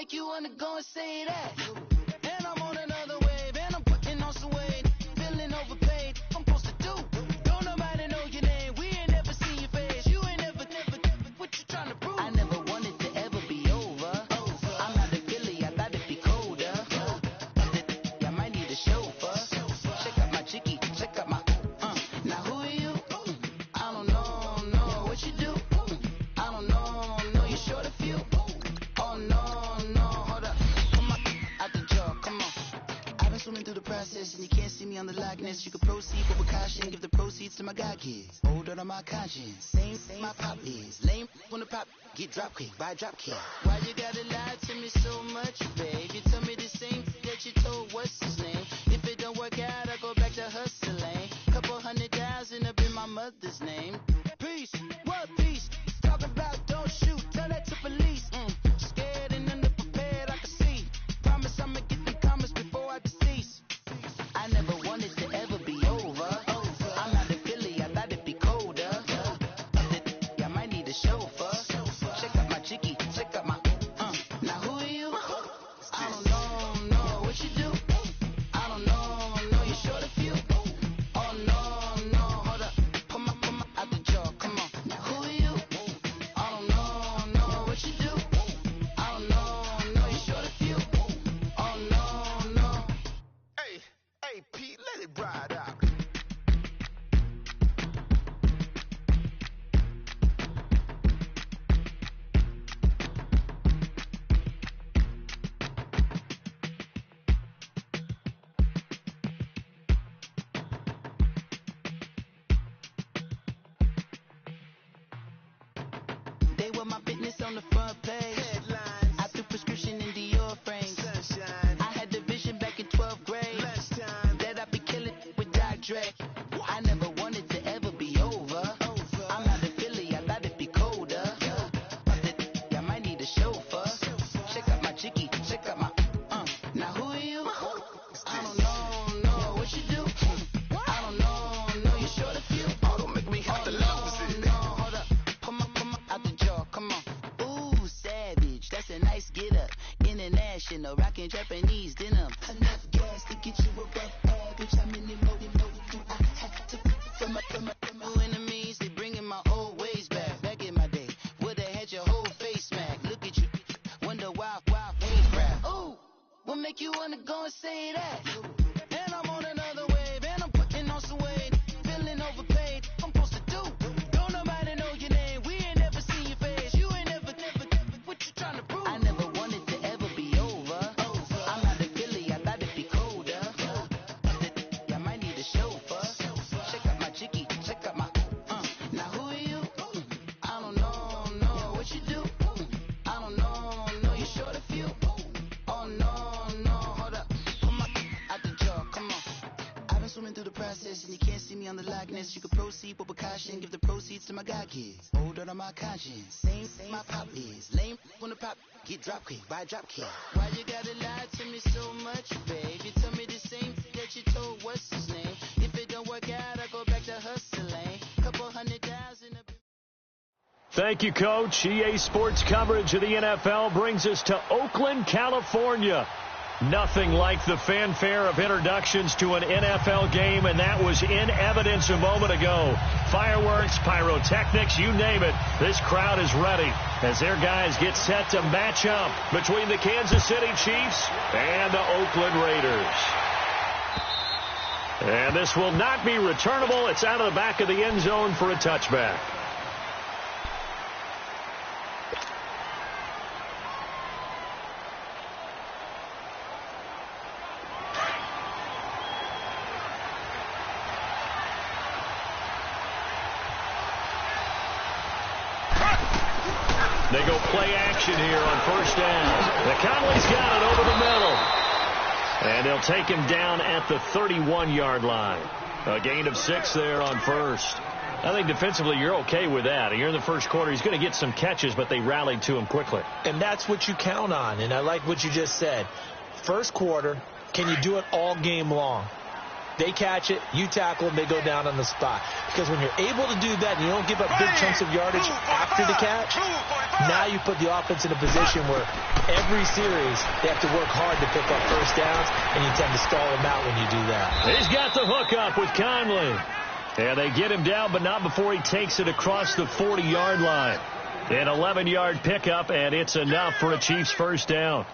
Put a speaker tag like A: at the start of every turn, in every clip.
A: make you wanna go and say that? And I'm on another wave, and I'm putting on some weight. Feeling overpaid, I'm supposed to do. Don't nobody know your name, we ain't never seen your face. You ain't never, what you trying to prove? I never wanted to ever be over. I'm not a Philly, I thought it'd be colder. I might need a chauffeur. Check out my chicky, check out my, now who are you? I don't know what you do. I don't know, you're short a few. Oh no, hold up. Come on, out the jaw, come on. I've been swimming through the process and you can't see me on the likeness. You can proceed but with caution, give the proceeds to my God kids. Older on my conscience, same my pop is. Lame when the pop get drop quick, buy drop kick. Why you gotta lie to me so much, babe? You tell me the same that you told what's his name. If it don't work out, I go back to hustling. Couple 100,000 up in my mother's name. Peace, what peace? Talk about don't shoot, tell that to police. Scared and underprepared, I can see. Promise I'ma get them comments before I decease. I never wanted to ever be over. I'm not a Philly, I thought it'd be colder. I might need a chauffeur. Check out my chicky, check out my, now who are you? I don't know what you do. I don't know, you're short a few. Oh no, hold up. Come on, out the jaw, come on. Now who are you? I don't know what you do. I don't know, you're short a few. Oh no.
B: Hey, Pete, let it ride out.
A: They were my business on the front page.
B: Headlines,
A: I threw prescription in Dior frames.
B: sunshine,
A: I had the vision back in 12th grade
B: lunchtime.
A: that I'd be killing with Dr. Dre. I never wanted to ever be over. I'm not a Philly, I thought it'd be colder. I might need a chauffeur. Check out my chicky, check out my, now who are you? I don't know what you do. I don't know, you're short a few.
B: Oh, don't make me have to lose it.
A: No, hold up. Come on, out the jaw, come on. Ooh, savage, that's a nice get up. International, rockin' Japanese denim. Enough gas to get you above average. How many more do I have to from my enemies? They bringing my old ways back. Back in my day, would've had your whole face smacked. Look at you, wonder why fake rap. Ooh, what make you wanna go and say that? And I'm on another wave, and I'm putting on some weight. Feeling overpaid, I'm supposed to do. Don't nobody know your name, we ain't never seen your face. You ain't never, what you trying to prove? I never wanted to ever be over. I'm not a Philly, I thought it'd be colder. I might need a chauffeur. Check out my chicky, check out my, now who are you? I don't know what you do. I don't know, you're short a few. Oh no, hold up. Come on, out the jaw, come on. I've been swimming through the process and you can't see me on the likeness. You can proceed but with caution, give the proceeds to my God kids. Older on my conscience, same my pop is. Lame when the pop get drop quick, buy drop kick. Why you gotta lie to me so much, babe? You tell me the same that you told what's his name. If it don't work out, I go back to hustling. Couple 100,000 up.
C: Thank you, Coach. EA Sports coverage of the NFL brings us to Oakland, California. Nothing like the fanfare of introductions to an NFL game, and that was in evidence a moment ago. Fireworks, pyrotechnics, you name it. This crowd is ready as their guys get set to match up between the Kansas City Chiefs and the Oakland Raiders. And this will not be returnable. It's out of the back of the end zone for a touchback. They go play action here on first down. McConley's got it over the middle. And they'll take him down at the 31-yard line. A gain of 6 there on first. I think defensively you're okay with that. Here in the first quarter, he's going to get some catches, but they rallied to him quickly.
D: And that's what you count on, and I like what you just said. First quarter, can you do it all game long? They catch it, you tackle them, they go down on the spot. Because when you're able to do that and you don't give up big chunks of yardage after the catch, now you put the offense in a position where every series they have to work hard to pick up first downs, and you tend to stall them out when you do that.
C: He's got the hook up with Conley. And they get him down, but not before he takes it across the 40-yard line. An 11-yard pickup, and it's enough for a Chiefs first down.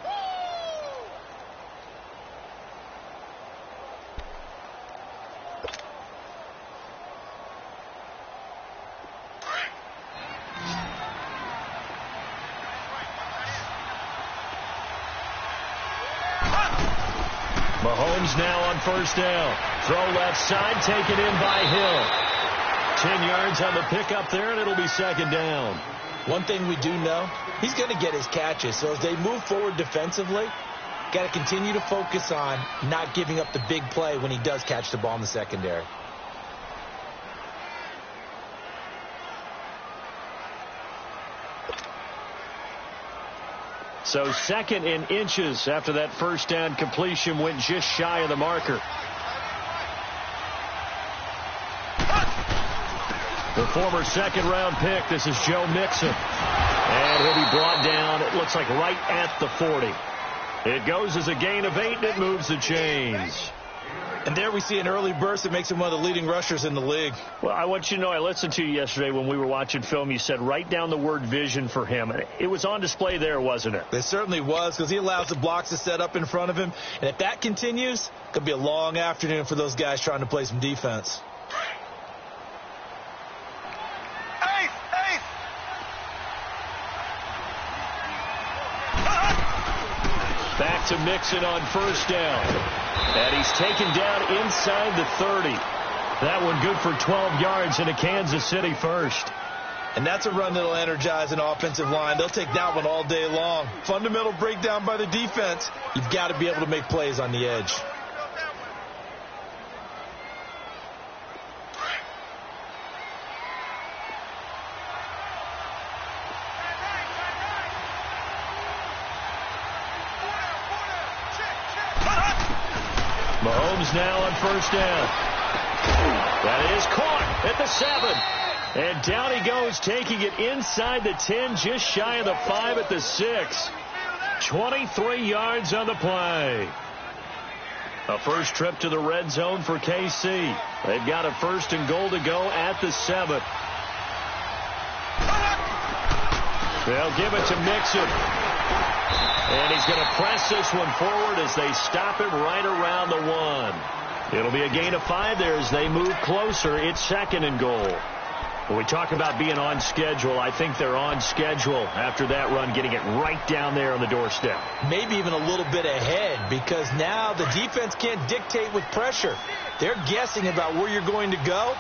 C: Mahomes now on first down. Throw left side, taken in by Hill. 10 yards on the pickup there, and it'll be second down.
D: One thing we do know, he's going to get his catches. So as they move forward defensively, got to continue to focus on not giving up the big play when he does catch the ball in the secondary.
C: So second in inches after that first down completion went just shy of the marker. The former second-round pick, this is Joe Mixon. And he'll be brought down, it looks like right at the 40. It goes as a gain of 8, and it moves the chains.
D: And there we see an early burst that makes him one of the leading rushers in the league.
C: Well, I want you to know, I listened to you yesterday when we were watching film. You said write down the word vision for him. It was on display there, wasn't it?
D: It certainly was, because he allows the blocks to set up in front of him. And if that continues, it could be a long afternoon for those guys trying to play some defense.
C: Back to Mixon on first down. And he's taken down inside the 30. That one good for 12 yards in a Kansas City first.
D: And that's a run that'll energize an offensive line. They'll take that one all day long. Fundamental breakdown by the defense. You've got to be able to make plays on the edge.
C: Mahomes now on first down. That is caught at the 7. And down he goes, taking it inside the 10, just shy of the 5 at the 6. 23 yards on the play. A first trip to the red zone for KC. They've got a first and goal to go at the 7. They'll give it to Mixon. And he's going to press this one forward as they stop him right around the 1. It'll be a gain of 5 there as they move closer. It's second and goal. When we talk about being on schedule, I think they're on schedule after that run, getting it right down there on the doorstep.
D: Maybe even a little bit ahead, because now the defense can't dictate with pressure. They're guessing about where you're going to go.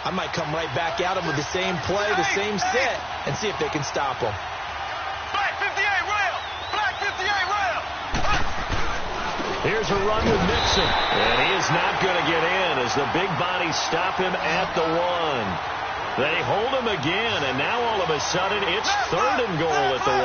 D: I might come right back at them with the same play, the same set, and see if they can stop them.
C: Here's a run with Mixon, and he is not going to get in as the big bodies stop him at the 1. They hold him again, and now all of a sudden it's third and goal at the 1.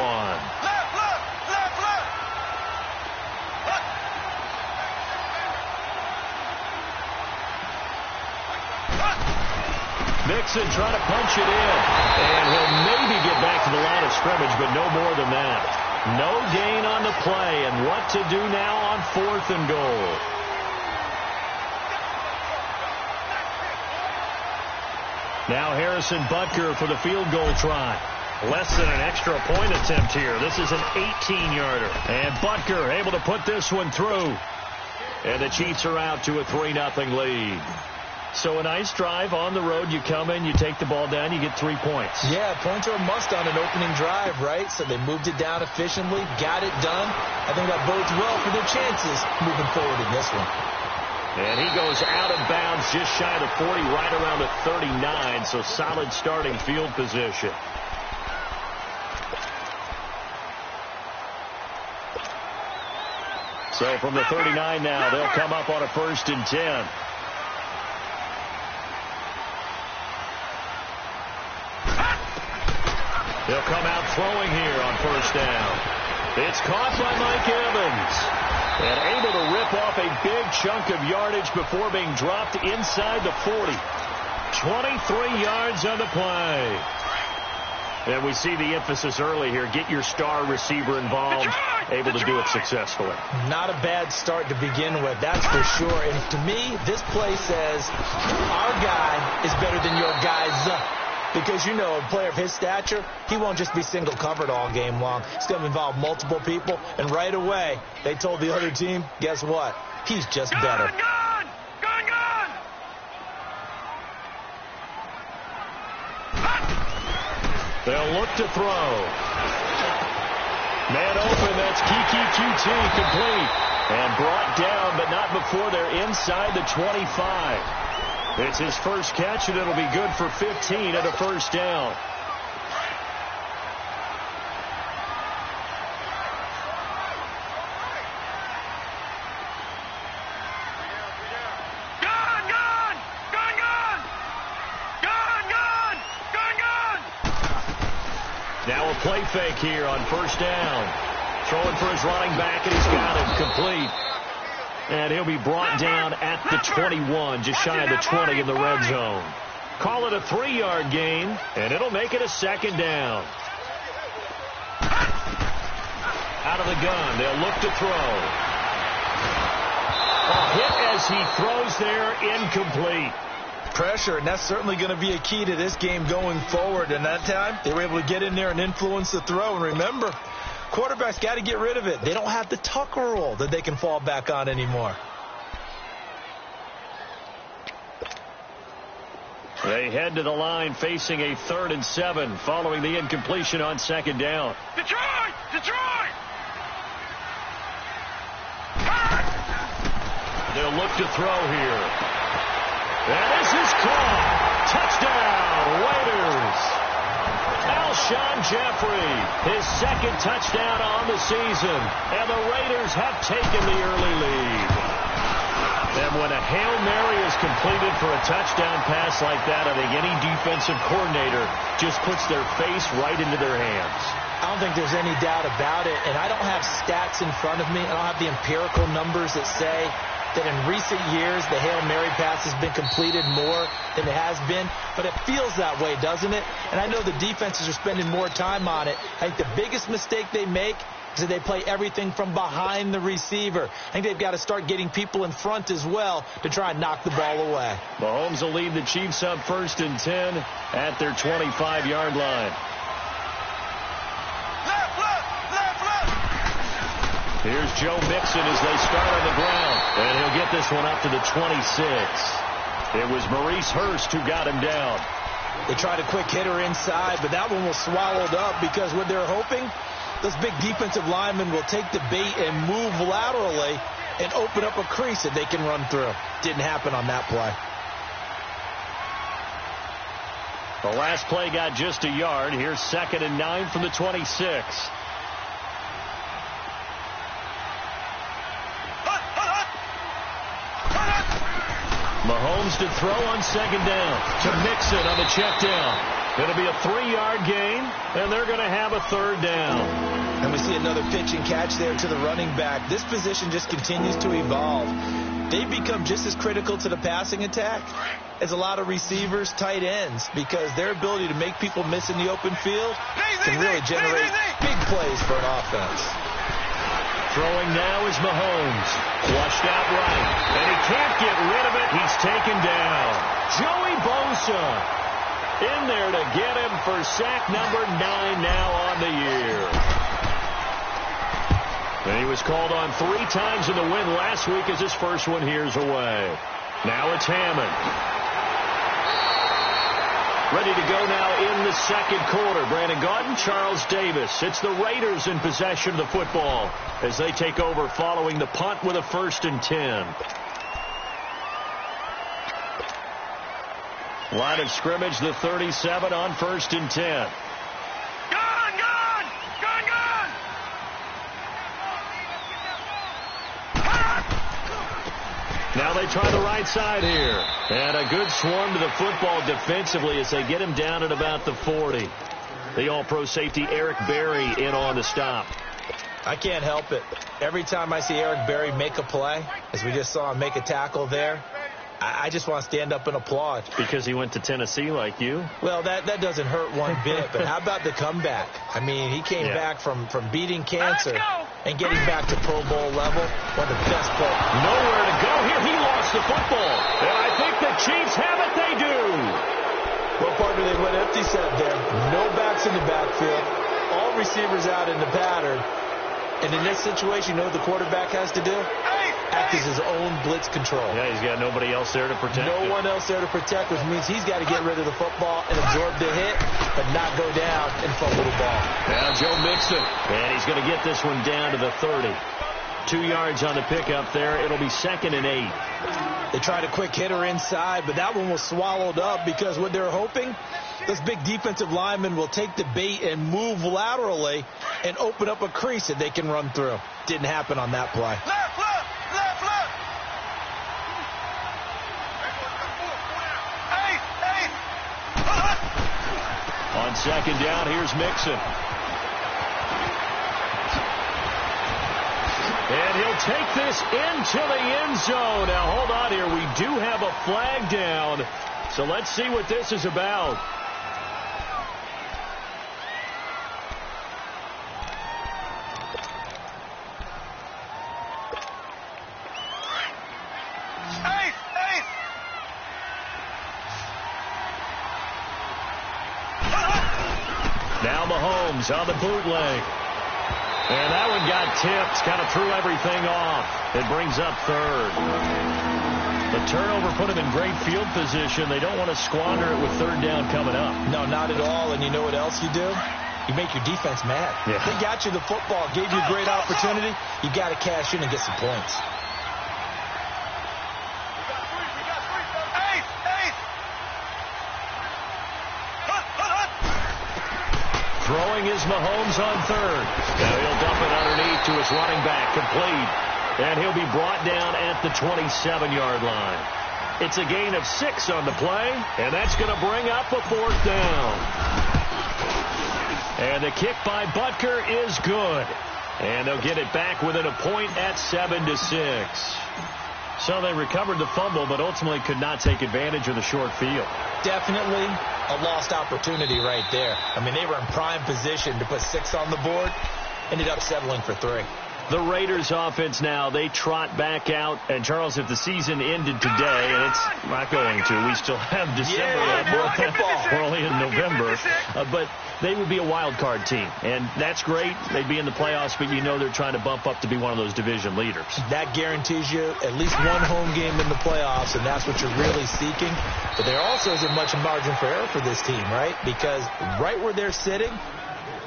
C: Mixon trying to punch it in, and he'll maybe get back to the line of scrimmage, but no more than that. No gain on the play, and what to do now on fourth and goal. Now Harrison Butker for the field goal try. Less than an extra point attempt here. This is an 18-yarder. And Butker able to put this one through. And the Chiefs are out to a 3-0 lead. So a nice drive on the road. You come in, you take the ball down, you get 3 points.
D: Yeah, points are a must on an opening drive, right? So they moved it down efficiently, got it done. I think that bodes well for their chances moving forward in this one.
C: And he goes out of bounds just shy of the 40, right around the 39. So solid starting field position. So from the 39 now, they'll come up on a 1st and 10. They'll come out throwing here on first down. It's caught by Mike Evans. And able to rip off a big chunk of yardage before being dropped inside the 40. 23 yards on the play. And we see the emphasis early here. Get your star receiver involved. Able to do it successfully.
D: Not a bad start to begin with, that's for sure. And to me, this play says our guy is better than your guy's. Because, you know, a player of his stature, he won't just be single covered all game long. It's going to involve multiple people. And right away, they told the other team, guess what? He's just better.
C: They'll look to throw. Man open, that's Kiki QT complete. And brought down, but not before they're inside the 25. It's his first catch, and it'll be good for 15 and a first down. Now a play fake here on first down. Throwing for his running back, and he's got it complete. And he'll be brought down at the 21, just shy of the 20 in the red zone. Call it a 3-yard gain, and it'll make it a second down. Out of the gun, they'll look to throw. A hit as he throws there, incomplete.
D: Pressure, and that's certainly going to be a key to this game going forward. And that time, they were able to get in there and influence the throw. And remember, quarterbacks got to get rid of it. They don't have the Tucker rule that they can fall back on anymore.
C: They head to the line facing a 3rd and 7 following the incompletion on second down.
E: Detroit! Detroit!
C: They'll look to throw here. That is his call. Touchdown, Raiders. Alshon Jeffrey, his second touchdown on the season. And the Raiders have taken the early lead. And when a Hail Mary is completed for a touchdown pass like that, I think any defensive coordinator just puts their face right into their hands.
D: I don't think there's any doubt about it. And I don't have stats in front of me. I don't have the empirical numbers that say that in recent years the Hail Mary pass has been completed more than it has been. But it feels that way, doesn't it? And I know the defenses are spending more time on it. I think the biggest mistake they make is that they play everything from behind the receiver. I think they've got to start getting people in front as well to try and knock the ball away.
C: Mahomes will lead the Chiefs up 1st and 10 at their 25-yard line. Here's Joe Mixon as they start on the ground. And he'll get this one up to the 26. It was Maurice Hurst who got him down.
D: They tried a quick hitter inside, but that one was swallowed up because what they're hoping, those big defensive linemen will take the bait and move laterally and open up a crease that they can run through. Didn't happen on that play.
C: The last play got just a yard. Here's 2nd and 9 from the 26. Mahomes to throw on second down to Mixon on the check down. It'll be a 3-yard gain, and they're going to have a 3rd down.
D: And we see another pitch and catch there to the running back. This position just continues to evolve. They've become just as critical to the passing attack as a lot of receivers, tight ends, because their ability to make people miss in the open field can really generate big plays for an offense.
C: Throwing now is Mahomes. Flushed out right. And he can't get rid of it. He's taken down. Joey Bosa in there to get him for sack number 9 now on the year. And he was called on 3 times in the win last week as his first one here's away. Now it's Hammond. Ready to go now in the second quarter. Brandon Gaudin, Charles Davis. It's the Raiders in possession of the football as they take over following the punt with a 1st and 10. Line of scrimmage, the 37 on 1st and 10. Now they try the right side here. And a good swarm to the football defensively as they get him down at about the 40. The all-pro safety Eric Berry in on the stop.
D: I can't help it. Every time I see Eric Berry make a play, as we just saw him make a tackle there, I just want to stand up and applaud.
C: Because he went to Tennessee like you?
D: Well, that doesn't hurt one bit, but how about the comeback? I mean, he came back from beating cancer and getting back to Pro Bowl level. One of the best players.
C: Nowhere to go here. He lost the football. And I think the Chiefs have it. They do.
D: Well, partner, they went empty set there. No backs in the backfield. All receivers out in the pattern. And in this situation, you know what the quarterback has to do? Act as his own blitz control.
C: Yeah, he's got nobody else there to protect him.
D: No one else there to protect, which means he's got to get rid of the football and absorb the hit, but not go down and fumble the ball.
C: Now Joe Mixon, and he's going to get this one down to the 30. 2 yards on the pickup there. It'll be 2nd and 8.
D: They tried a quick hitter inside, but that one was swallowed up because what they're hoping, those big defensive linemen will take the bait and move laterally and open up a crease that they can run through. Didn't happen on that play.
E: Left, left, left, left. Hey, hey.
C: On 2nd down, here's Mixon. And he'll take this into the end zone. Now, hold on here. We do have a flag down. So let's see what this is about.
E: Hey, hey.
C: Now Mahomes on the bootleg. And that one got tipped, kind of threw everything off. It brings up 3rd. The turnover put him in great field position. They don't want to squander it with 3rd down coming up.
D: No, not at all. And you know what else you do? You make your defense mad.
C: Yeah.
D: They got you the football, gave you a great opportunity. You got to cash in and get some points.
E: Hey, hey.
C: Throwing is Mahomes on 3rd. Now he'll dump it underneath to his running back, complete. And he'll be brought down at the 27-yard line. It's a gain of 6 on the play, and that's going to bring up a 4th down. And the kick by Butker is good. And they'll get it back within a point at 7-6. So they recovered the fumble, but ultimately could not take advantage of the short field.
D: Definitely a lost opportunity right there. I mean, they were in prime position to put 6 on the board. Ended up settling for 3.
C: The Raiders offense now, they trot back out. And, Charles, if the season ended today, and it's not going to, we still have December. We're only in November. But they would be a wild card team. And that's great. They'd be in the playoffs, but you know they're trying to bump up to be one of those division leaders.
D: That guarantees you at least one home game in the playoffs, and that's what you're really seeking. But there also isn't much margin for error for this team, right? Because right where they're sitting,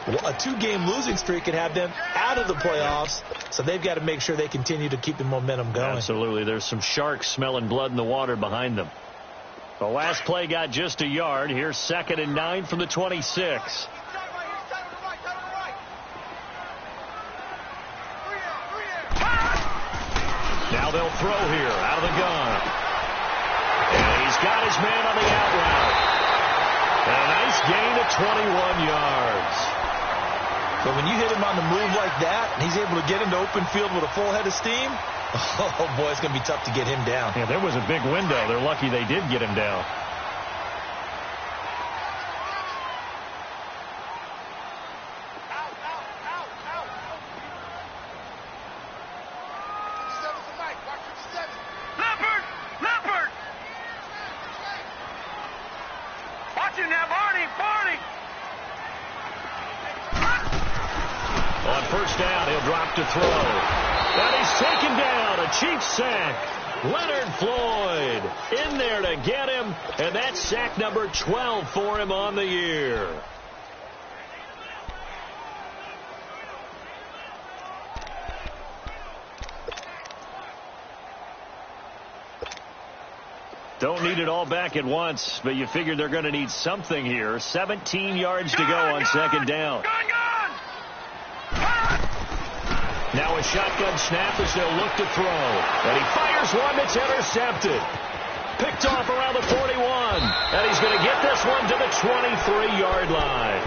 D: a 2-game losing streak could have them out of the playoffs, so they've got to make sure they continue to keep the momentum going.
C: Absolutely. There's some sharks smelling blood in the water behind them. The last play got just a yard. Here's 2nd and 9 from the 26. Now they'll throw here out of the gun. And he's got his man on the out route. And a nice gain of 21 yards.
D: But when you hit him on the move like that, and he's able to get into open field with a full head of steam, oh, boy, it's going to be tough to get him down.
C: Yeah, there was a big window. They're lucky they did get him down.
E: Leopard! Leopard! Watch him now, Barney! Barney!
C: On 1st down, he'll drop to throw. And he's taken down. A Chiefs sack. Leonard Floyd in there to get him. And that's sack number 12 for him on the year. Don't need it all back at once, but you figure they're going to need something here. 17 yards to go on 2nd down. Now a shotgun snap as they'll look to throw. And he fires one that's intercepted. Picked off around the 41. And he's going to get this one to the 23-yard line.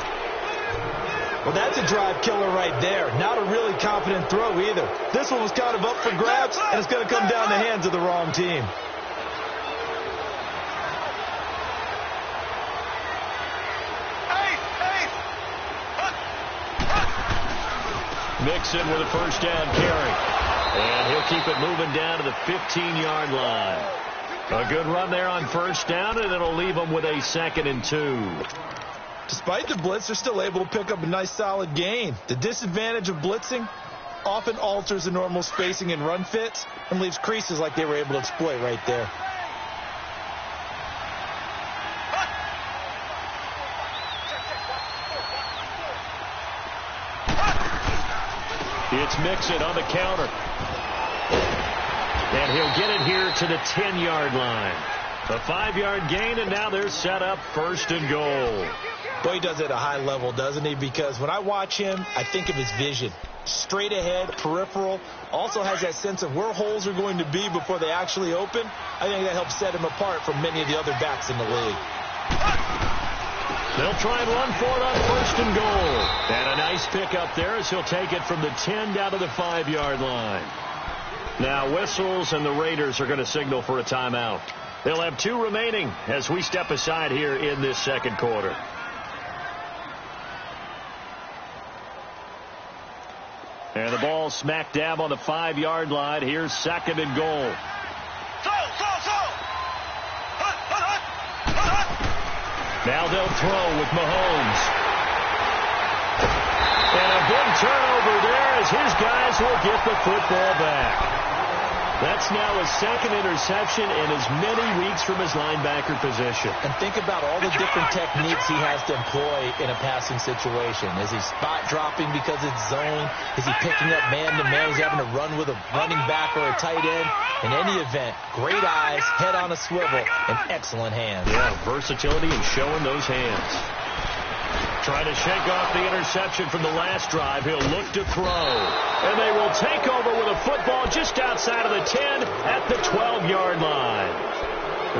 D: Well, that's a drive killer right there. Not a really confident throw either. This one was kind of up for grabs, and it's going to come down the hands of the wrong team.
C: Mixon with a first down carry. And he'll keep it moving down to the 15-yard line. A good run there on first down, and it'll leave them with a 2nd and 2.
D: Despite the blitz, they're still able to pick up a nice solid gain. The disadvantage of blitzing often alters the normal spacing and run fits and leaves creases like they were able to exploit right there.
C: It's Mixon on the counter. And he'll get it here to the 10-yard line. A 5-yard gain, and now they're set up 1st and goal.
D: Boy, he does it at a high level, doesn't he? Because when I watch him, I think of his vision. Straight ahead, peripheral. Also has that sense of where holes are going to be before they actually open. I think that helps set him apart from many of the other backs in the league.
C: They'll try and run for it on 1st and goal. And a nice pick up there as he'll take it from the 10 down to the 5-yard line. Now whistles, and the Raiders are going to signal for a timeout. They'll have 2 remaining as we step aside here in this 2nd quarter. And the ball smack dab on the 5-yard line. Here's 2nd and goal. Now they'll throw with Mahomes. And a big turnover there as his guys will get the football back. That's now his 2nd interception in as many weeks from his linebacker position.
D: And think about all the different techniques he has to employ in a passing situation. Is he spot dropping because it's zone? Is he picking up man-to-man? Is he having to run with a running back or a tight end? In any event, great eyes, head on a swivel, and excellent hands.
C: Yeah, versatility and showing those hands. Trying to shake off the interception from the last drive. He'll look to throw. And they will take over with a football just outside of the 10 at the 12-yard line.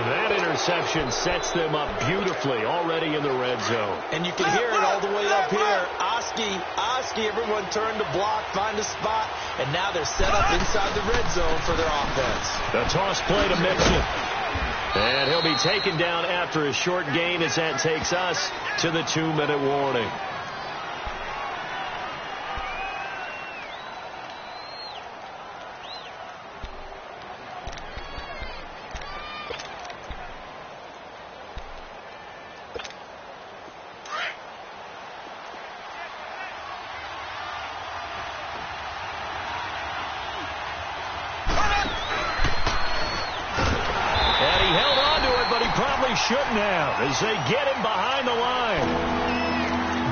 C: That interception sets them up beautifully already in the red zone.
D: And you can hear it all the way up here. Oski, everyone turn to block, find a spot, and now they're set up inside the red zone for their offense.
C: The toss play to Mixon. And he'll be taken down after a short gain as that takes us to the 2-minute warning. Shouldn't have as they get him behind the line.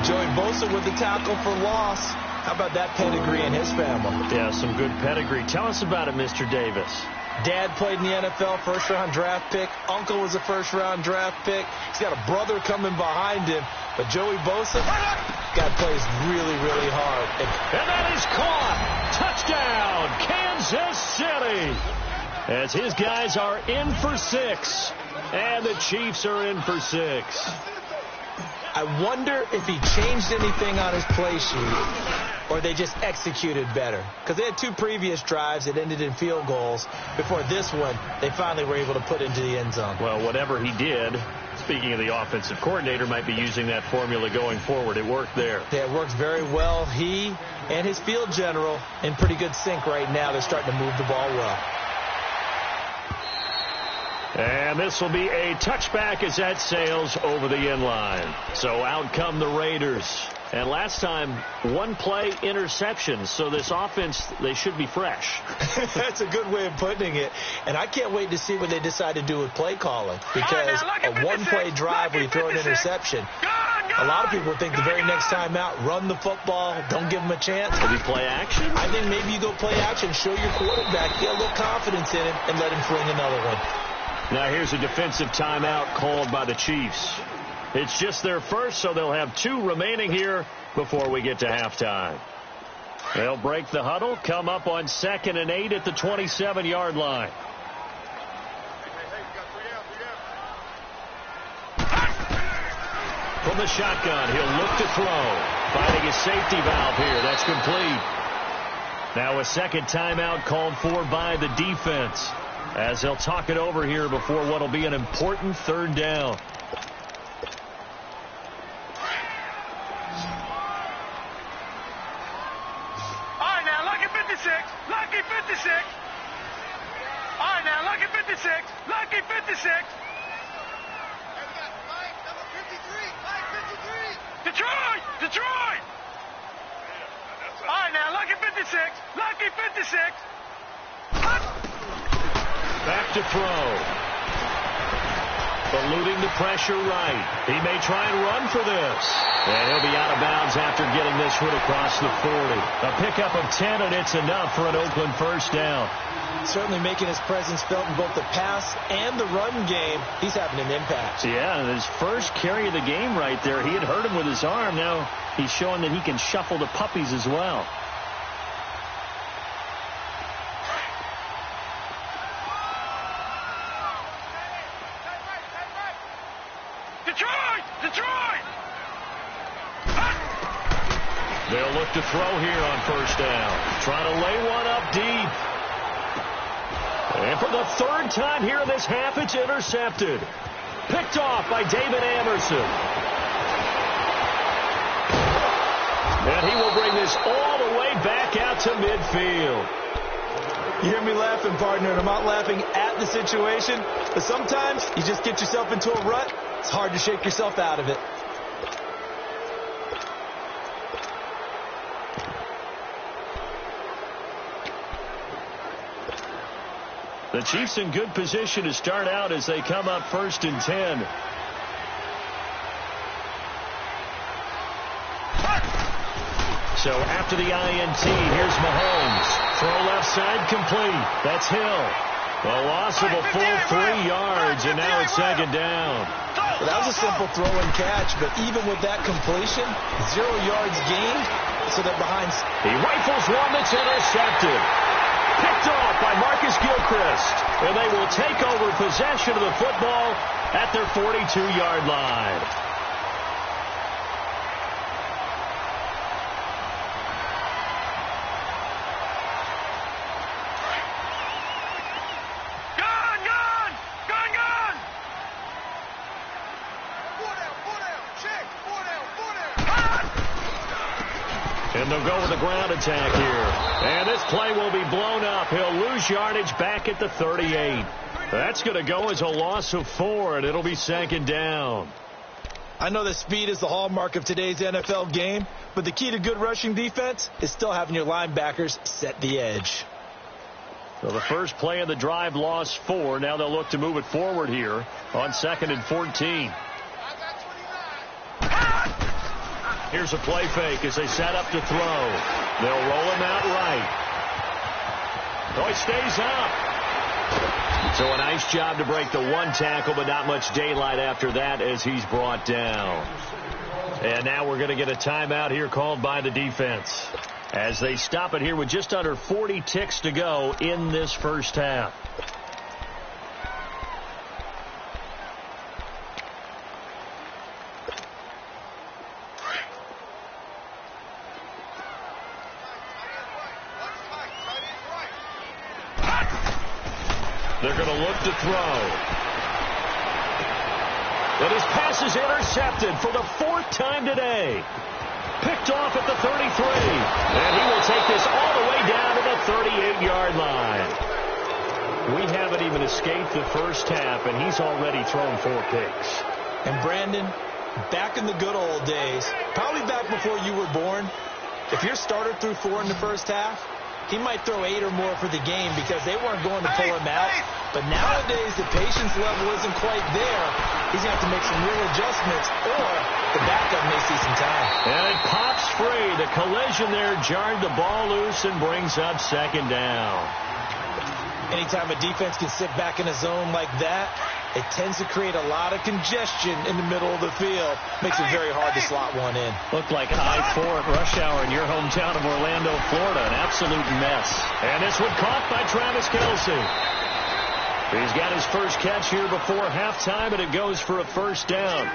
D: Joey Bosa with the tackle for loss. How about that pedigree in his family?
C: Yeah, some good pedigree. Tell us about it, Mr. Davis.
D: Dad played in the NFL, first-round draft pick. Uncle was a first-round draft pick. He's got a brother coming behind him. But Joey Bosa, guy plays really, really hard.
C: And that is caught. Touchdown, Kansas City. As his guys are in for 6. And the Chiefs are in for 6.
D: I wonder if he changed anything on his play sheet or they just executed better. Because they had 2 previous drives that ended in field goals. Before this one, they finally were able to put into the end zone.
C: Well, whatever he did, speaking of the offensive coordinator, might be using that formula going forward. It worked there.
D: Yeah, it works very well. He and his field general in pretty good sync right now. They're starting to move the ball well.
C: And this will be a touchback as that sails over the end line. So out come the Raiders. And last time, 1 play interception. So this offense, they should be fresh.
D: That's a good way of putting it. And I can't wait to see what they decide to do with play calling. Because a 1-play drive where you throw an interception, a lot of people think the very next time out, run the football, don't give them a chance.
C: Maybe play action?
D: I think maybe you go play action, show your quarterback, get a little confidence in him, and let him fling another one.
C: Now here's a defensive timeout called by the Chiefs. It's just their first, so they'll have 2 remaining here before we get to halftime. They'll break the huddle, come up on 2nd and 8 at the 27-yard line. from the shotgun. He'll look to throw. Finding a safety valve here. That's complete. Now a second timeout called for by the defense, as they'll talk it over here before what will be an important third down.
E: All right, now, lucky 56. Lucky 56. All right, now, lucky 56. Lucky 56. Detroit! Detroit! All right, now, lucky 56. Lucky 56.
C: Back to throw. Eluding the pressure right. He may try and run for this. And he'll be out of bounds after getting this one across the 40. A pickup of 10, and it's enough for an Oakland first down.
D: Certainly making his presence felt in both the pass and the run game. He's having an impact.
C: Yeah, and his first carry of the game right there, he had hurt him with his arm. Now he's showing that he can shuffle the puppies as well.
E: Detroit! Detroit!
C: They'll look to throw here on first down. Trying to lay one up deep. And for the third time here in this half, it's intercepted. Picked off by David Amerson. And he will bring this all the way back out to midfield.
D: You hear me laughing, partner, and I'm not laughing at the situation, but sometimes you just get yourself into a rut. It's hard to shake yourself out of it.
C: The Chiefs in good position to start out as they come up 1st and 10. So after the INT, here's Mahomes. Throw left side complete. That's Hill. A loss of a full 3 yards, and now it's second down.
D: Well, that was a simple throw and catch, but even with that completion, 0 yards gained, so they're behind.
C: He rifles one that's intercepted. Picked off by Marcus Gilchrist. And they will take over possession of the football at their 42-yard line. And they'll go with a ground attack here. And this play will be blown up. He'll lose yardage back at the 38. That's going to go as a loss of 4, and it'll be second down.
D: I know that speed is the hallmark of today's NFL game, but the key to good rushing defense is still having your linebackers set the edge.
C: So the first play of the drive lost 4. Now they'll look to move it forward here on 2nd and 14. Here's a play fake as they set up to throw. They'll roll him out right. Oh, he stays up. So a nice job to break the 1 tackle, but not much daylight after that as he's brought down. And now we're going to get a timeout here called by the defense as they stop it here with just under 40 ticks to go in this first half. They're going to look to throw. But his pass is intercepted for the 4th time today. Picked off at the 33. And he will take this all the way down to the 38-yard line. We haven't even escaped the first half, and he's already thrown 4 picks.
D: And Brandon, back in the good old days, probably back before you were born, if your starter threw 4 in the first half, he might throw 8 or more for the game because they weren't going to pull him out. But nowadays, the patience level isn't quite there. He's going to have to make some real adjustments, or the backup may see some time. And
C: it pops free. The collision there jarred the ball loose and brings up second down.
D: Anytime a defense can sit back in a zone like that, it tends to create a lot of congestion in the middle of the field. Makes it very hard to slot one in.
C: Looked like I-4 at rush hour in your hometown of Orlando, Florida. An absolute mess. And this one caught by Travis Kelce. He's got his first catch here before halftime, and it goes for a first down.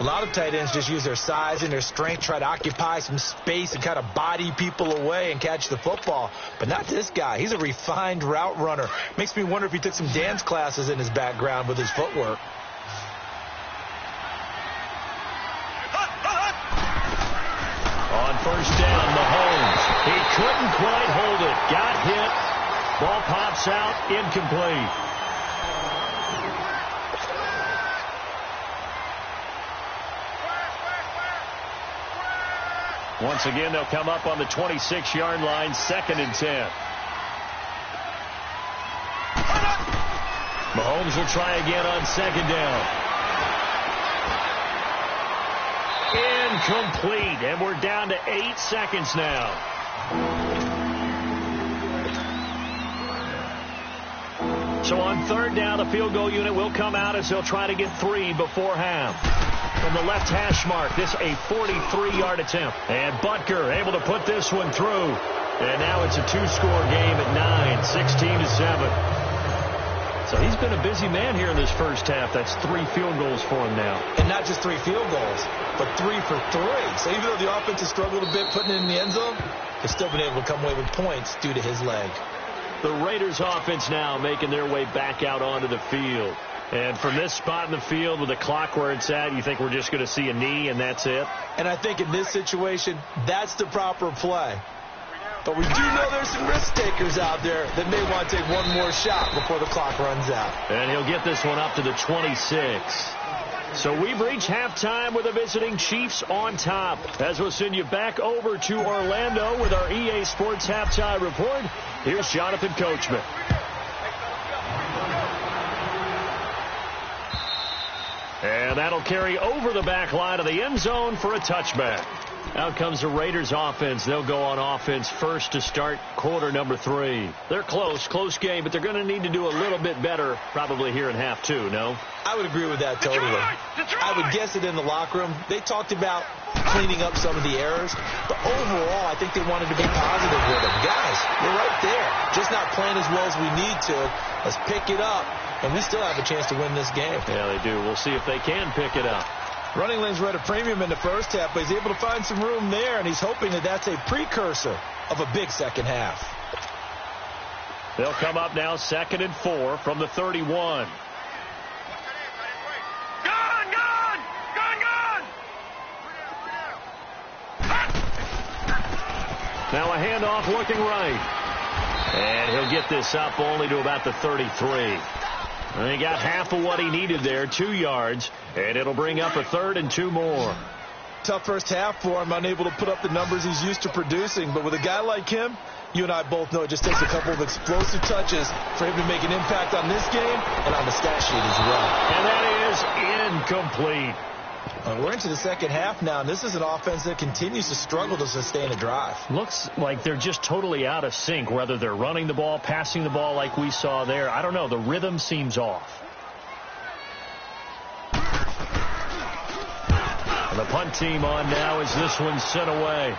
D: A lot of tight ends just use their size and their strength, try to occupy some space and kind of body people away and catch the football. But not this guy. He's a refined route runner. Makes me wonder if he took some dance classes in his background with his footwork.
C: On first down, Mahomes. He couldn't quite hold it. Got hit. Ball pops out, incomplete. Once again, they'll come up on the 26-yard line, 2nd and 10. Mahomes will try again on 2nd down. Incomplete, and we're down to 8 seconds now. So on 3rd down, the field goal unit will come out as they'll try to get 3 before half. From the left hash mark, this a 43-yard attempt. And Butker able to put this one through. And now it's a 2-score game at 9, 16-7. So he's been a busy man here in this first half. That's 3 field goals for him now.
D: And not just 3 field goals, but 3 for 3. So even though the offense has struggled a bit putting it in the end zone, they've still been able to come away with points due to his leg.
C: The Raiders offense now making their way back out onto the field. And from this spot in the field with the clock where it's at, you think we're just going to see a knee and that's it?
D: And I think in this situation, that's the proper play. But we do know there's some risk takers out there that may want to take one more shot before the clock runs out.
C: And he'll get this one up to the 26. So we've reached halftime with the visiting Chiefs on top. As we'll send you back over to Orlando with our EA Sports Halftime Report, here's Jonathan Coachman. And that'll carry over the back line of the end zone for a touchback. Out comes the Raiders offense. They'll go on offense first to start quarter number 3. They're close game, but they're going to need to do a little bit better probably here in half 2, no?
D: I would agree with that totally. I would guess it in the locker room. They talked about cleaning up some of the errors, but overall I think they wanted to be positive with them. Guys, we're right there. Just not playing as well as we need to. Let's pick it up, and we still have a chance to win this game.
C: Yeah, they do. We'll see if they can pick it up.
D: Running lanes were at a premium in the first half, but he's able to find some room there, and he's hoping that that's a precursor of a big second half.
C: They'll come up now 2nd and 4 from the 31. Now a handoff looking right. And he'll get this up only to about the 33. And he got half of what he needed there, 2 yards, and it'll bring up a 3rd and 2 more.
D: Tough first half for him, unable to put up the numbers he's used to producing. But with a guy like him, you and I both know it just takes a couple of explosive touches for him to make an impact on this game and on the stat sheet as well.
C: And that is incomplete.
D: We're into the second half now, and this is an offense that continues to struggle to sustain a drive.
C: Looks like they're just totally out of sync, whether they're running the ball, passing the ball like we saw there. I don't know. The rhythm seems off. And the punt team on now as this one's sent away.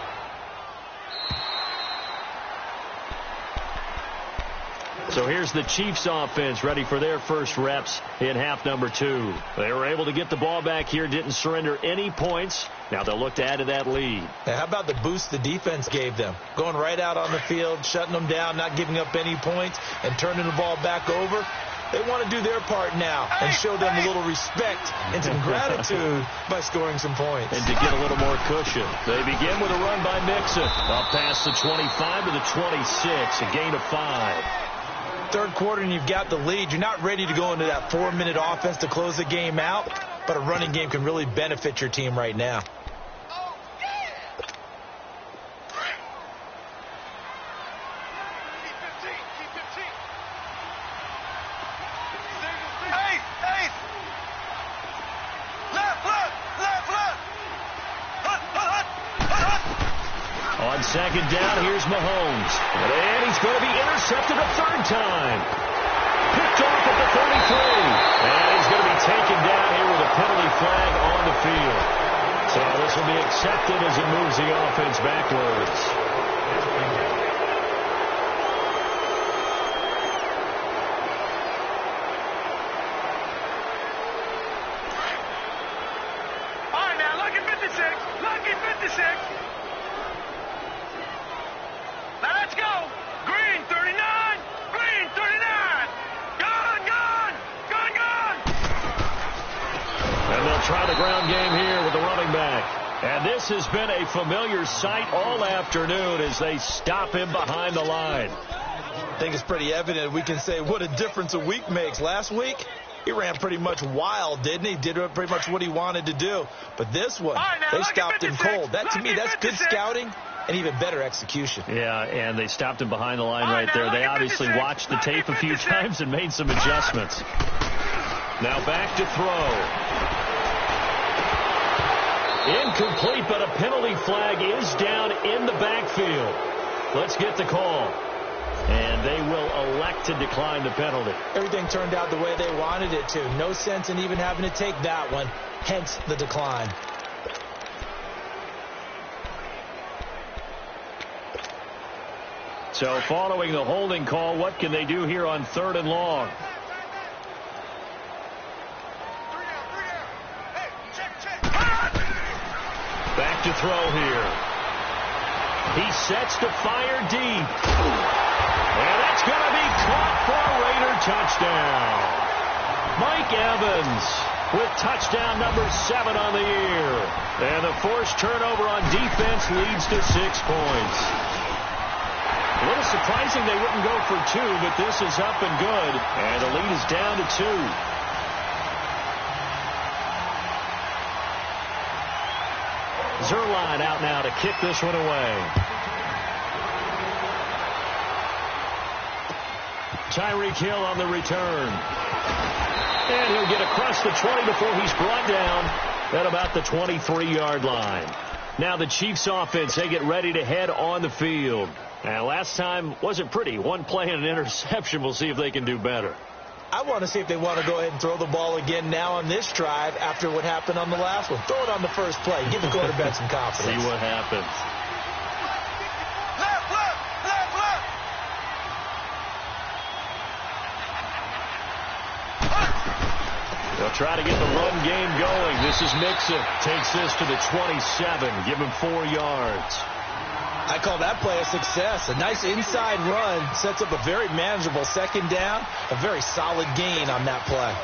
C: So here's the Chiefs offense ready for their first reps in half number 2. They were able to get the ball back here, didn't surrender any points. Now they'll look to add to that lead.
D: Now, how about the boost the defense gave them? Going right out on the field, shutting them down, not giving up any points, and turning the ball back over. They want to do their part now and show them a little respect and some gratitude by scoring some points.
C: And to get a little more cushion. They begin with a run by Mixon. Up past the 25 to the 26, a gain of 5.
D: Third quarter and you've got the lead. You're not ready to go into that 4-minute offense to close the game out, but a running game can really benefit your team right now.
C: On second down, here's Mahomes. And he's going to be intercepted a 3rd time. Picked off at the 33. And he's going to be taken down here with a penalty flag on the field. So this will be accepted as it moves the offense backwards.
E: 56. Now let's go. Green 39. Green 39. Gone, gone, gone, gone.
C: And they'll try the ground game here with the running back. And this has been a familiar sight all afternoon as they stop him behind the line.
D: I think it's pretty evident. We can say what a difference a week makes. Last week, he ran pretty much wild, didn't he? Did pretty much what he wanted to do. But this one, they stopped him cold. That, to me, that's good scouting and even better execution.
C: Yeah, and they stopped him behind the line right there. They obviously watched the tape a few times and made some adjustments. Now back to throw. Incomplete, but a penalty flag is down in the backfield. Let's get the call. And they will elect to decline the penalty.
D: Everything turned out the way they wanted it to. No sense in even having to take that one, hence the decline.
C: So following the holding call, what can they do here on 3rd and long? Back to throw here. He sets to fire deep. And that's going to be caught for a Raider touchdown. Mike Evans with touchdown number 7 on the year. And the forced turnover on defense leads to 6 points. A little surprising they wouldn't go for 2, but this is up and good. And the lead is down to 2. Zerline out now to kick this one away. Tyreek Hill on the return. And he'll get across the 20 before he's brought down at about the 23-yard line. Now the Chiefs offense, they get ready to head on the field. And last time wasn't pretty. One play and an interception. We'll see if they can do better.
D: I want to see if they want to go ahead and throw the ball again now on this drive after what happened on the last one. Throw it on the first play. Give the quarterback some confidence.
C: See what happens.
E: Left, left, left, left.
C: They'll try to get the run game going. This is Mixon. Takes this to the 27. Give him 4 yards.
D: I call that play a success. A nice inside run sets up a very manageable 2nd down. A very solid gain on that play.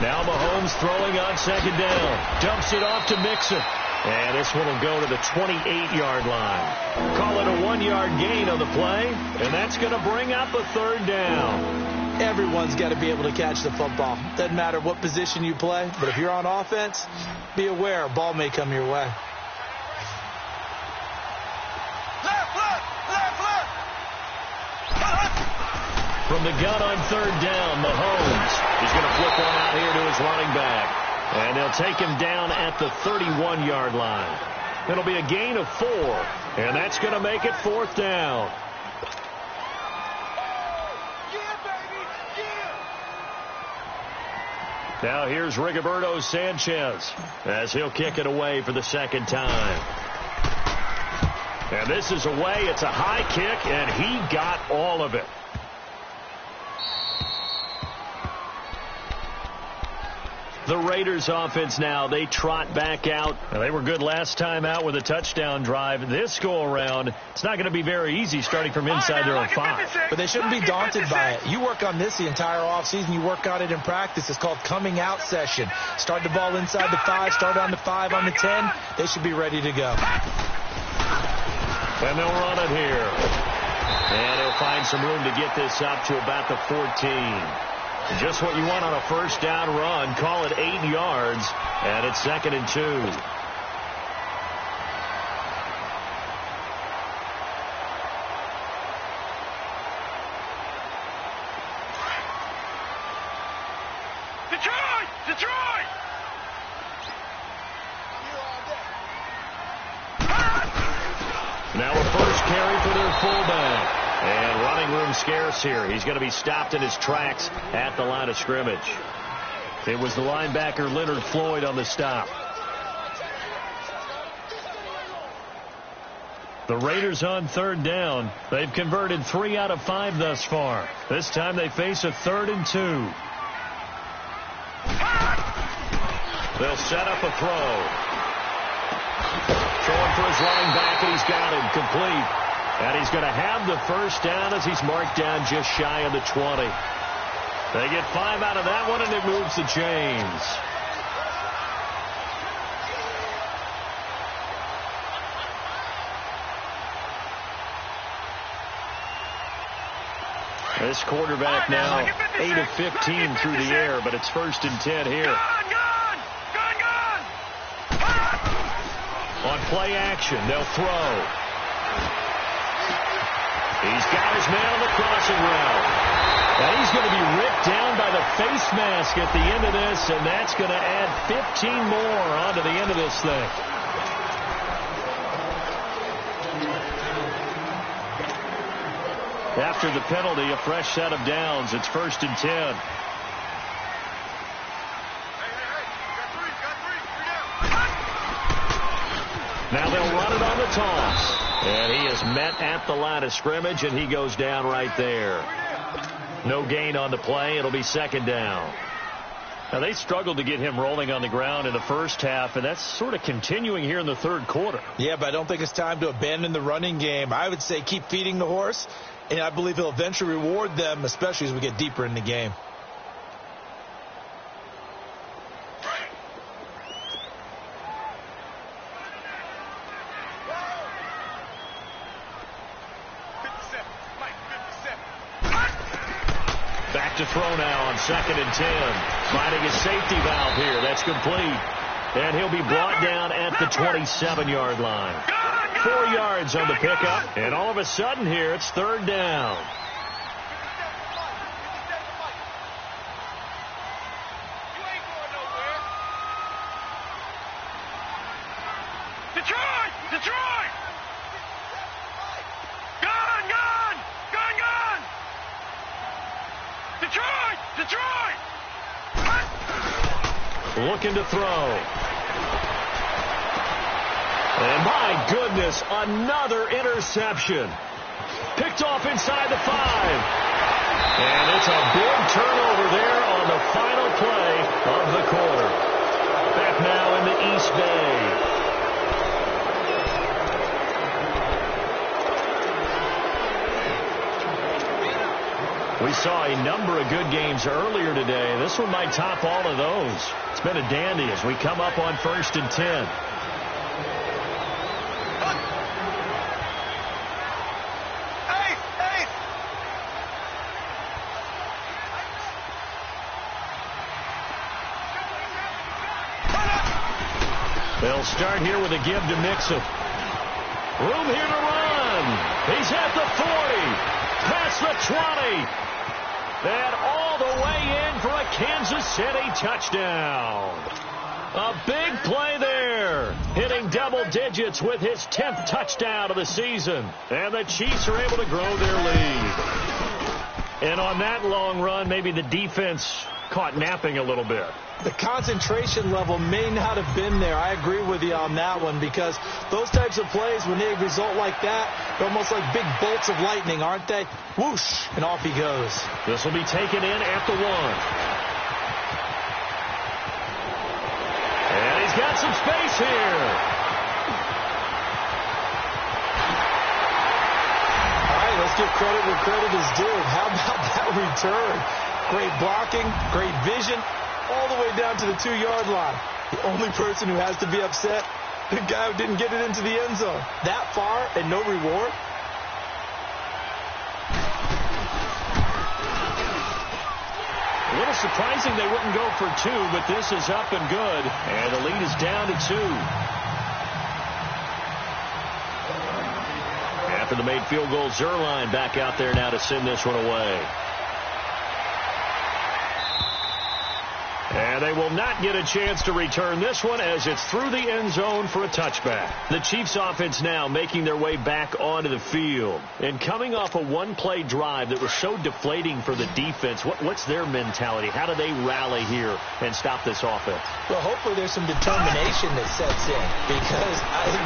C: Now Mahomes throwing on 2nd down. Dumps it off to Mixon. And this one will go to the 28-yard line. Call it a 1-yard gain on the play. And that's going to bring up a 3rd down.
D: Everyone's got to be able to catch the football. Doesn't matter what position you play. But if you're on offense, be aware a ball may come your way.
C: From the gun on 3rd down, Mahomes. He's going to flip one out here to his running back. And they'll take him down at the 31-yard line. It'll be a gain of 4. And that's going to make it 4th down. Now here's Rigoberto Sanchez as he'll kick it away for the 2nd time. And this is away. It's a high kick, and he got all of it. The Raiders offense now, they trot back out. Now, they were good last time out with a touchdown drive. This go-around, it's not going to be very easy starting from inside their own 5.
D: But they shouldn't be daunted by it. You work on this the entire offseason. You work on it in practice. It's called coming out session. Start the ball inside the 5, start on the 5, on the 10. They should be ready to go.
C: And they'll run it here. And he'll find some room to get this up to about the 14. Just what you want on a 1st down run. Call it 8 yards, and it's 2nd and 2.
E: Detroit! Detroit!
C: Now a first carry for their fullback. And running room scarce here. He's going to be stopped in his tracks at the line of scrimmage. It was the linebacker Leonard Floyd on the stop. The Raiders on third down. They've converted 3 out of 5 thus far. This time they face a 3rd and 2. They'll set up a throw. Throwing for his running back, and he's got him complete. And he's going to have the first down as he's marked down just shy of the 20. They get 5 out of that one, and it moves the chains. This quarterback now 8 of 15 through the air, but it's 1st and 10 here.
E: Gun!
C: On play action, they'll throw. He's got his man on the crossing route. And he's going to be ripped down by the face mask at the end of this, and that's going to add 15 more onto the end of this thing. After the penalty, a fresh set of downs. It's 1st and 10. Now they'll run it on the toss. And he is met at the line of scrimmage, and he goes down right there. No gain on the play. It'll be 2nd down. Now, they struggled to get him rolling on the ground in the first half, and that's sort of continuing here in the 3rd quarter.
D: Yeah, but I don't think it's time to abandon the running game. I would say keep feeding the horse, and I believe he'll eventually reward them, especially as we get deeper in the game.
C: Back to throw now on 2nd and 10. Finding a safety valve here. That's complete. And he'll be brought down at the 27-yard line. 4 yards on the pickup. And all of a sudden here, it's 3rd down.
E: Detroit! Gun! Detroit!
C: Looking to throw. And my goodness, another interception. Picked off inside the 5. And it's a big turnover there on the final play of the quarter. Back now in the East Bay. We saw a number of good games earlier today. This one might top all of those. It's been a dandy as we come up on 1st and 10. They'll start here with a give to Mixon. Room here to run. He's at the 40. Past the 20. And all the way in for a Kansas City touchdown. A big play there. Hitting double digits with his 10th touchdown of the season. And the Chiefs are able to grow their lead. And on that long run, maybe the defense caught napping a little bit.
D: The concentration level may not have been there. I agree with you on that one, because those types of plays, when they result like that, they're almost like big bolts of lightning, aren't they? Whoosh, and off he goes.
C: This will be taken in at the 1. And he's got some space here.
D: All right, let's give credit where credit is due. How about that return? Great blocking, great vision, all the way down to the 2-yard line. The only person who has to be upset, the guy who didn't get it into the end zone. That far and no reward?
C: A little surprising they wouldn't go for 2, but this is up and good. And the lead is down to 2. After the made field goal, Zerline back out there now to send this one away. And And they will not get a chance to return this one as it's through the end zone for a touchback. The Chiefs offense now making their way back onto the field. And coming off a one-play drive that was so deflating for the defense, what's their mentality? How do they rally here and stop this offense?
D: Well, hopefully there's some determination that sets in because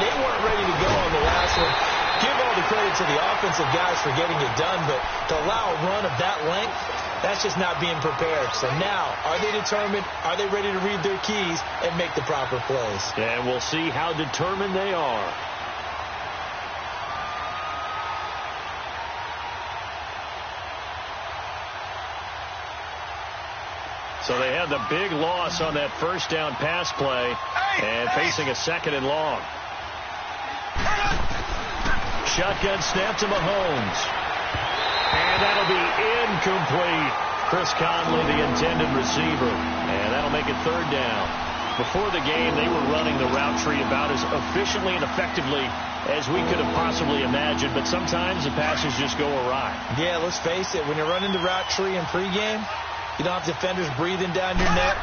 D: they weren't ready to go on the last one. Give all the credit to the offensive guys for getting it done, but to allow a run of that length, that's just not being prepared. So now, are they determined? Are they ready to read their keys and make the proper plays?
C: And we'll see how determined they are. So they had the big loss on that first down pass play and facing a second and long. Shotgun snap to Mahomes. And that'll be incomplete. Chris Conley, the intended receiver. And that'll make it third down. Before the game, they were running the route tree about as efficiently and effectively as we could have possibly imagined. But sometimes the passes just go awry.
D: Yeah, let's face it. When you're running the route tree in pregame, you don't have defenders breathing down your neck.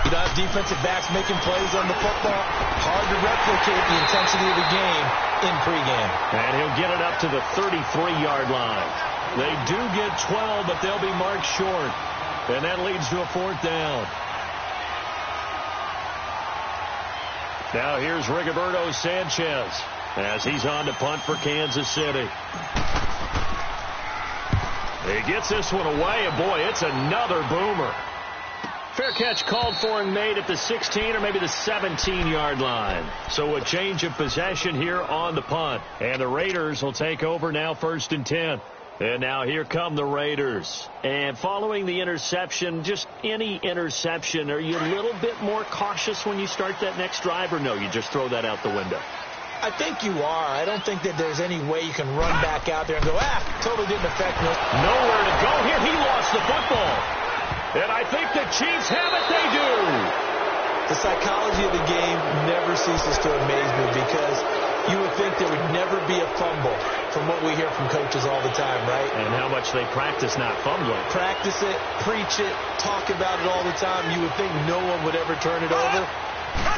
D: You don't have defensive backs making plays on the football. Hard to replicate the intensity of the game in pregame.
C: And he'll get it up to the 33-yard line. They do get 12, but they'll be marked short. And that leads to a fourth down. Now here's Rigoberto Sanchez as he's on to punt for Kansas City. He gets this one away, and boy, it's another boomer. Fair catch called for and made at the 16 or maybe the 17-yard line. So a change of possession here on the punt. And the Raiders will take over now, 1st and 10. And now here come the Raiders. And following the interception, just any interception, are you a little bit more cautious when you start that next drive, or no, you just throw that out the window?
D: I think you are. I don't think that there's any way you can run back out there and go, totally didn't affect me.
C: Nowhere to go here. He lost the football. And I think the Chiefs have it. They do.
D: The psychology of the game never ceases to amaze me because you would think there would never be a fumble from what we hear from coaches all the time, right?
C: And how much they practice not fumbling.
D: Practice it, preach it, talk about it all the time. You would think no one would ever turn it over.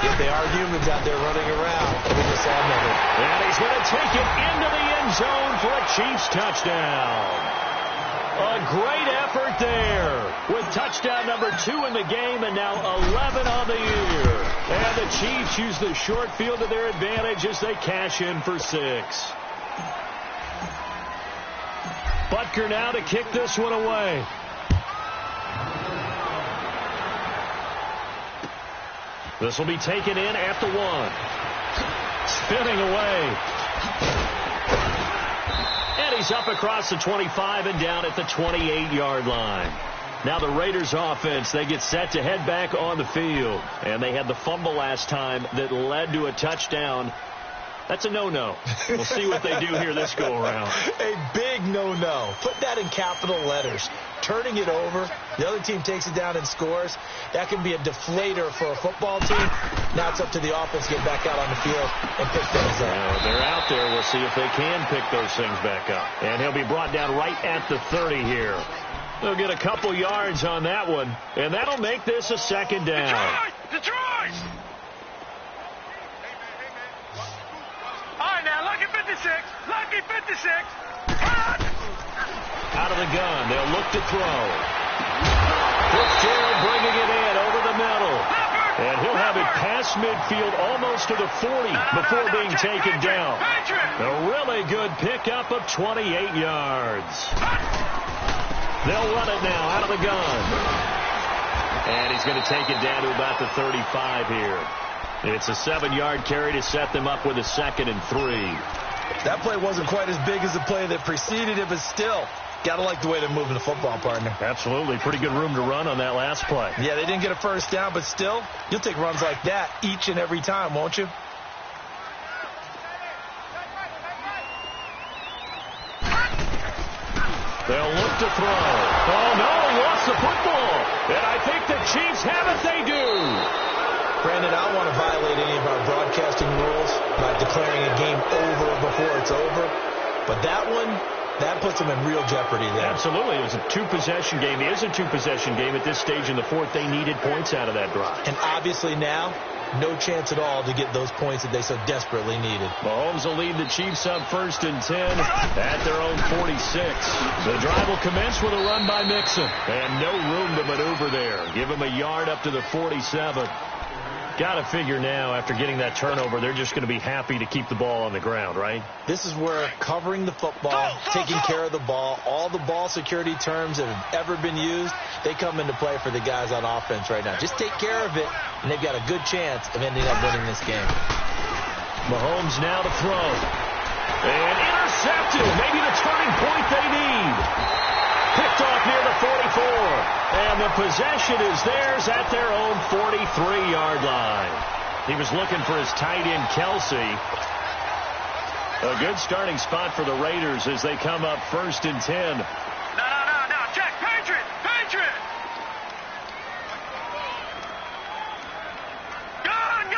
D: Yet they are humans out there running around. We just saw another.
C: And he's going to take it into the end zone for a Chiefs touchdown. A great effort there with touchdown number 2 in the game and now 11 on the year. And the Chiefs use the short field to their advantage as they cash in for 6. Butker now to kick this one away. This will be taken in at the 1. Spinning away. And he's up across the 25 and down at the 28-yard line. Now the Raiders offense, they get set to head back on the field. And they had the fumble last time that led to a touchdown. That's a no-no. We'll see what they do here this go-around.
D: A big no-no. Put that in capital letters. Turning it over, the other team takes it down and scores. That can be a deflator for a football team. Now it's up to the offense to get back out on the field and pick things up.
C: Well, they're out there. We'll see if they can pick those things back up. And he'll be brought down right at the 30 here. They'll get a couple yards on that one, and that'll make this a second down.
E: Detroit! All right, now, lucky 56. Lucky 56.
C: Out of the gun. They'll look to throw. Fitzgerald bringing it in over the middle. And he'll have it past midfield almost to the 40 before being taken down. A really good pickup of 28 yards. They'll run it now out of the gun. And he's going to take it down to about the 35 here. It's a 7-yard carry to set them up with a 2nd and 3.
D: That play wasn't quite as big as the play that preceded it, but still, got to like the way they're moving the football, partner.
C: Absolutely. Pretty good room to run on that last play.
D: Yeah, they didn't get a first down, but still, you'll take runs like that each and every time, won't you?
C: They'll look to throw. Oh, no, lost the football. And I think the Chiefs have it. They do.
D: Brandon, I don't want to violate any of our broadcasting rules by declaring a game over before it's over. But that one, That puts them in real jeopardy there.
C: Absolutely. It was a two-possession game. It is a two-possession game at this stage in the fourth. They needed points out of that drive.
D: And obviously now, no chance at all to get those points that they so desperately needed.
C: Mahomes will lead the Chiefs up 1st and 10 at their own 46. The drive will commence with a run by Mixon. And no room to maneuver there. Give him a yard up to the 47. Got to figure now, after getting that turnover, they're just going to be happy to keep the ball on the ground, right?
D: This is where covering the football, taking care of the ball, all the ball security terms that have ever been used, they come into play for the guys on offense right now. Just take care of it, and they've got a good chance of ending up winning this game.
C: Mahomes now to throw. And intercepted. Maybe the turning point they need. Picked off near the 44. And the possession is theirs at their own 43-yard line. He was looking for his tight end, Kelsey. A good starting spot for the Raiders as they come up 1st and 10.
E: No. Check. Patriot. Gun.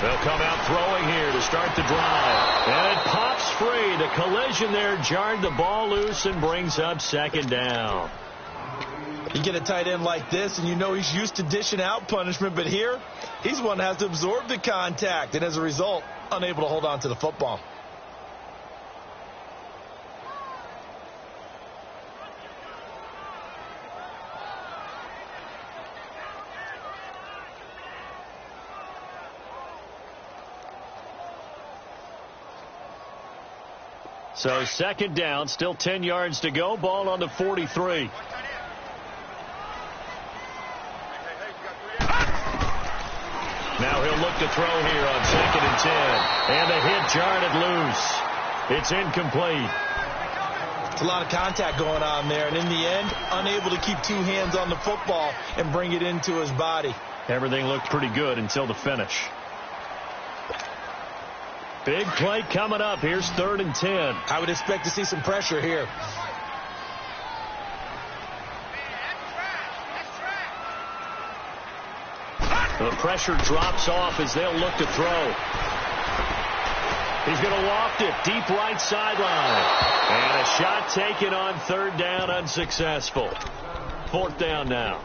C: They'll come out throwing here to start the drive. And it pops free. The collision there jarred the ball loose and brings up 2nd down.
D: You get a tight end like this, and you know he's used to dishing out punishment, but here, he's one that has to absorb the contact, and as a result, unable to hold on to the football.
C: So 2nd down, still 10 yards to go. Ball on the 43. Now he'll look to throw here on 2nd and 10. And the hit jarred it loose. It's incomplete.
D: It's a lot of contact going on there, and in the end, unable to keep two hands on the football and bring it into his body.
C: Everything looked pretty good until the finish. Big play coming up. Here's 3rd and 10.
D: I would expect to see some pressure here.
C: The pressure drops off as they'll look to throw. He's going to loft it deep right sideline. And a shot taken on 3rd down, unsuccessful. 4th down now.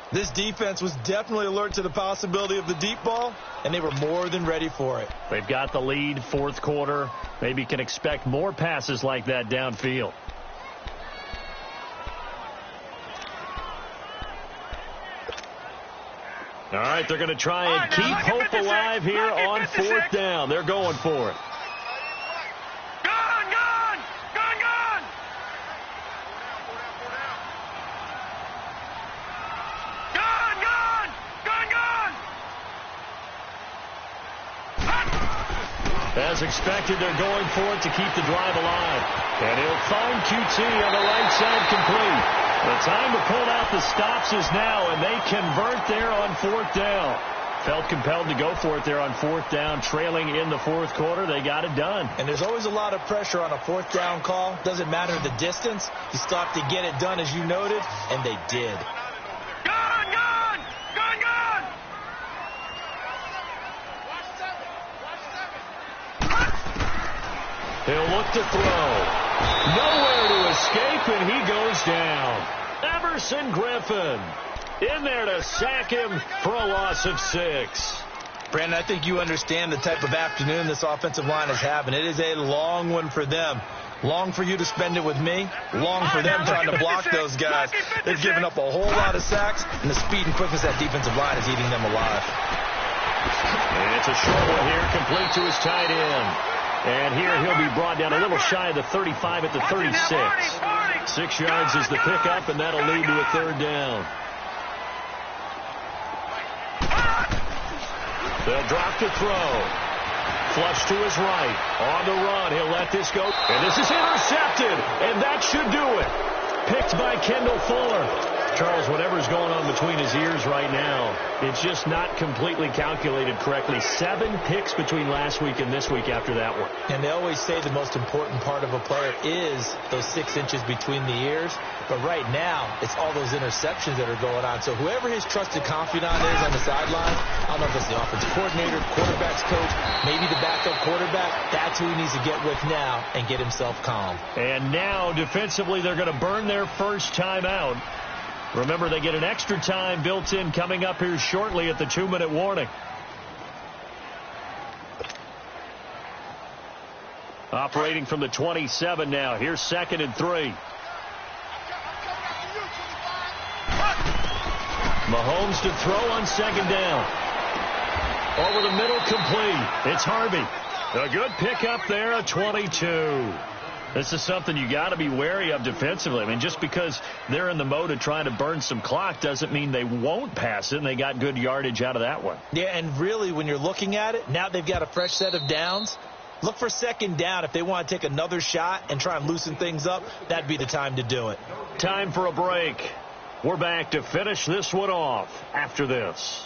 D: This defense was definitely alert to the possibility of the deep ball, and they were more than ready for it.
C: They've got the lead, 4th quarter. Maybe can expect more passes like that downfield. All right, they're going to try and keep hope alive here on 4th down. They're going for it. As expected, they're going for it to keep the drive alive. And he'll find QT on the right side complete. The time to pull out the stops is now, and they convert there on 4th down. Felt compelled to go for it there on 4th down, trailing in the 4th quarter. They got it done.
D: And there's always a lot of pressure on a 4th down call. Doesn't matter the distance. You stop to get it done, as you noted, and they did.
C: He'll look to throw. Nowhere to escape, and he goes down. Everson Griffin in there to sack him for a loss of 6.
D: Brandon, I think you understand the type of afternoon this offensive line is having. It is a long one for them. Long for you to spend it with me. Long for them trying to block those guys. They've given up a whole lot of sacks, and the speed and quickness of that defensive line is eating them alive.
C: And it's a short one here, complete to his tight end. And here he'll be brought down a little shy of the 35 at the 36. 6 yards is the pickup, and that'll lead to a 3rd down. They'll drop to throw. Flush to his right. On the run. He'll let this go. And this is intercepted. And that should do it. Picked by Kendall Fuller. Charles, whatever's going on between his ears right now, it's just not completely calculated correctly. 7 picks between last week and this week after that one.
D: And they always say the most important part of a player is those 6 inches between the ears. But right now, it's all those interceptions that are going on. So whoever his trusted confidant is on the sidelines, I don't know if it's the offensive coordinator, quarterback's coach, maybe the backup quarterback, that's who he needs to get with now and get himself calm.
C: And now, defensively, they're going to burn their first time out. Remember, they get an extra time built in coming up here shortly at the 2-minute warning. Operating from the 27 now. Here's 2nd and 3. Mahomes to throw on 2nd down. Over the middle, complete. It's Harvey. A good pickup there, a 22. This is something you got to be wary of defensively. I mean, just because they're in the mode of trying to burn some clock doesn't mean they won't pass it, and they got good yardage out of that one.
D: Yeah, and really, when you're looking at it, now they've got a fresh set of downs. Look for 2nd down. If they want to take another shot and try and loosen things up, that'd be the time to do it.
C: Time for a break. We're back to finish this one off after this.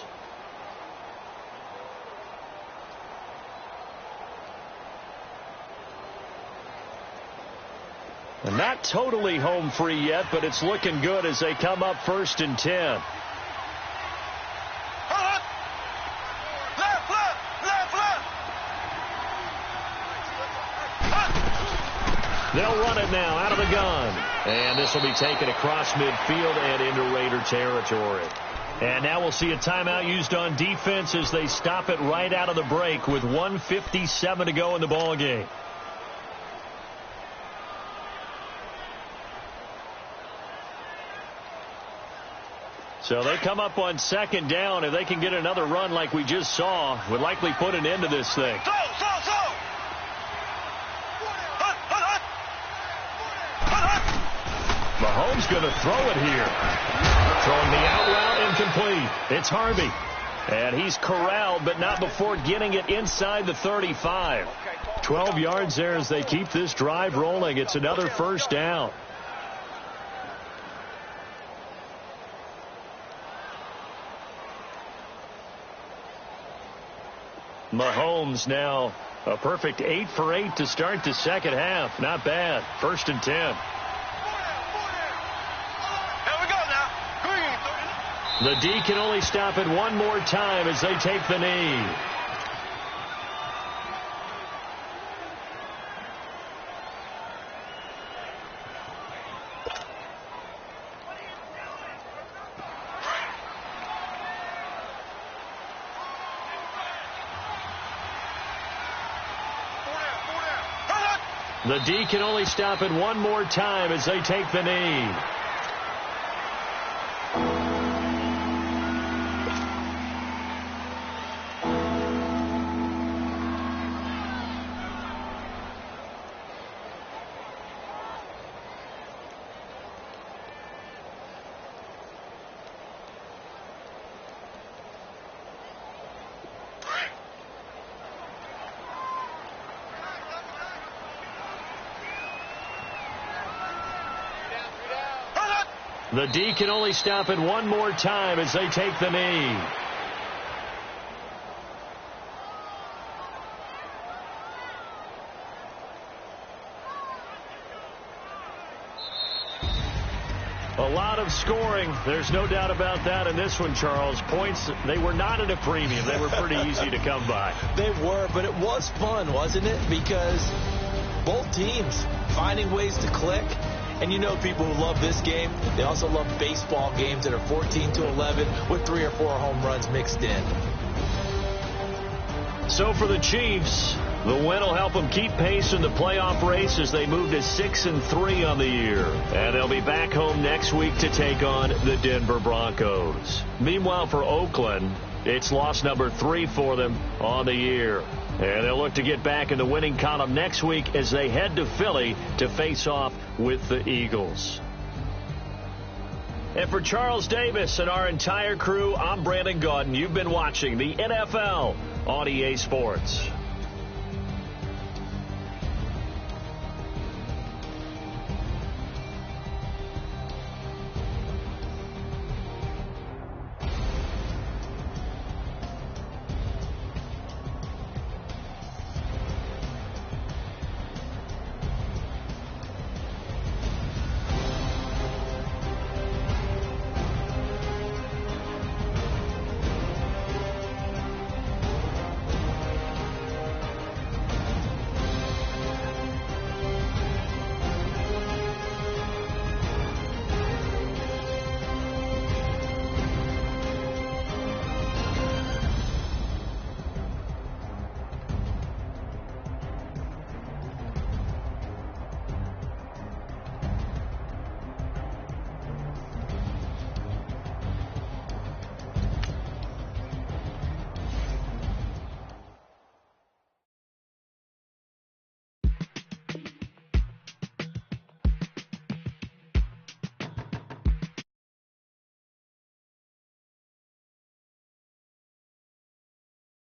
C: And not totally home free yet, but it's looking good as they come up 1st and 10.
E: Left.
C: They'll run it now out of the gun. And this will be taken across midfield and into Raider territory. And now we'll see a timeout used on defense as they stop it right out of the break with 1:57 to go in the ball game. So they come up on 2nd down. If they can get another run like we just saw, would likely put an end to this thing. Mahomes going to throw it here. Throwing the out route incomplete. It's Harvey. And he's corralled, but not before getting it inside the 35. 12 yards there as they keep this drive rolling. It's another 1st down. Mahomes now a perfect 8 for 8 to start the second half. Not bad. 1st and 10. The D can only stop it one more time as they take the knee. The D can only stop it one more time as they take the knee. The D can only stop it one more time as they take the knee. A lot of scoring. There's no doubt about that in this one, Charles. Points, they were not at a premium. They were pretty easy to come by.
D: They were, but it was fun, wasn't it? Because both teams finding ways to click. And you know people who love this game, they also love baseball games that are 14-11 with 3 or 4 home runs mixed in.
C: So for the Chiefs, the win will help them keep pace in the playoff race as they move to 6-3 on the year. And they'll be back home next week to take on the Denver Broncos. Meanwhile, for Oakland, it's loss number 3 for them on the year. And they'll look to get back in the winning column next week as they head to Philly to face off with the Eagles. And for Charles Davis and our entire crew, I'm Brandon Gaudin. You've been watching the NFL on EA Sports.